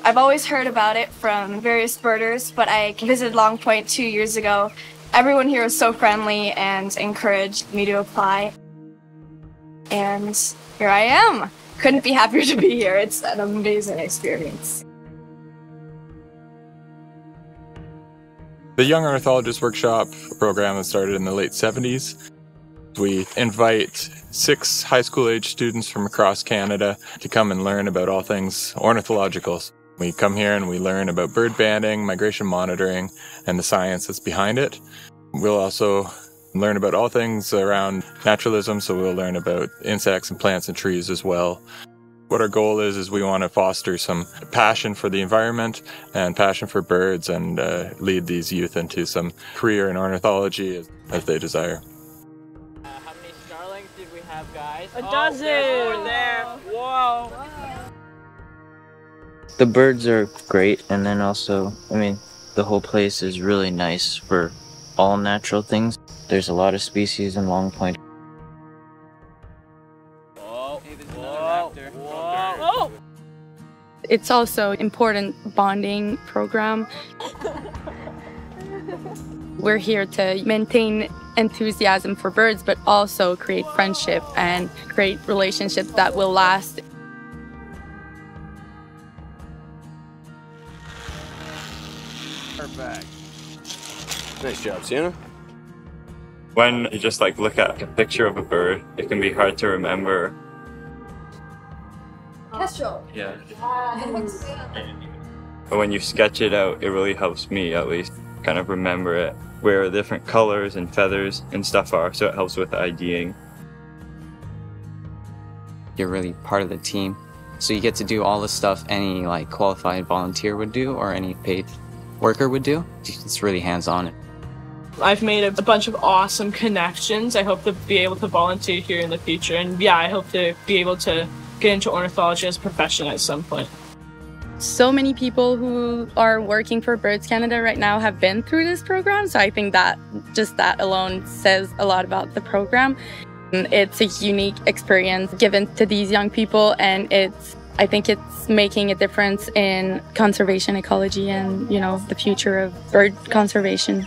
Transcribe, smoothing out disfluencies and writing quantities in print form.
I've always heard about it from various birders, but I visited Long Point 2 years ago. Everyone here was so friendly and encouraged me to apply. And here I am. Couldn't be happier to be here. It's an amazing experience. The Young Ornithologist Workshop program was started in the late 70s. We invite 6 high school age students from across Canada to come and learn about all things ornithological. We come here and we learn about bird banding, migration monitoring, and the science that's behind it. We'll also learn about all things around naturalism, so we'll learn about insects and plants and trees as well. What our goal is we want to foster some passion for the environment and passion for birds and lead these youth into some career in ornithology as they desire. How many starlings did we have, guys? A dozen! There's more there! Whoa! The birds are great, and then also, the whole place is really nice for all natural things. There's a lot of species in Long Point. Whoa! It's also an important bonding program. We're here to maintain enthusiasm for birds, but also create friendship and create relationships that will last. Perfect. Nice job, Sienna. When you just look at a picture of a bird, it can be hard to remember. Kestrel. Yeah. But when you sketch it out, it really helps me at least kind of remember it, where the different colors and feathers and stuff are, so it helps with IDing. You're really part of the team, so you get to do all the stuff any qualified volunteer would do or any paid worker would do. It's really hands-on. I've made a bunch of awesome connections. I hope to be able to volunteer here in the future, and yeah, I hope to be able to get into ornithology as a profession at some point. So many people who are working for Birds Canada right now have been through this program, so I think that just that alone says a lot about the program. It's a unique experience given to these young people, and I think it's making a difference in conservation ecology and, the future of bird conservation.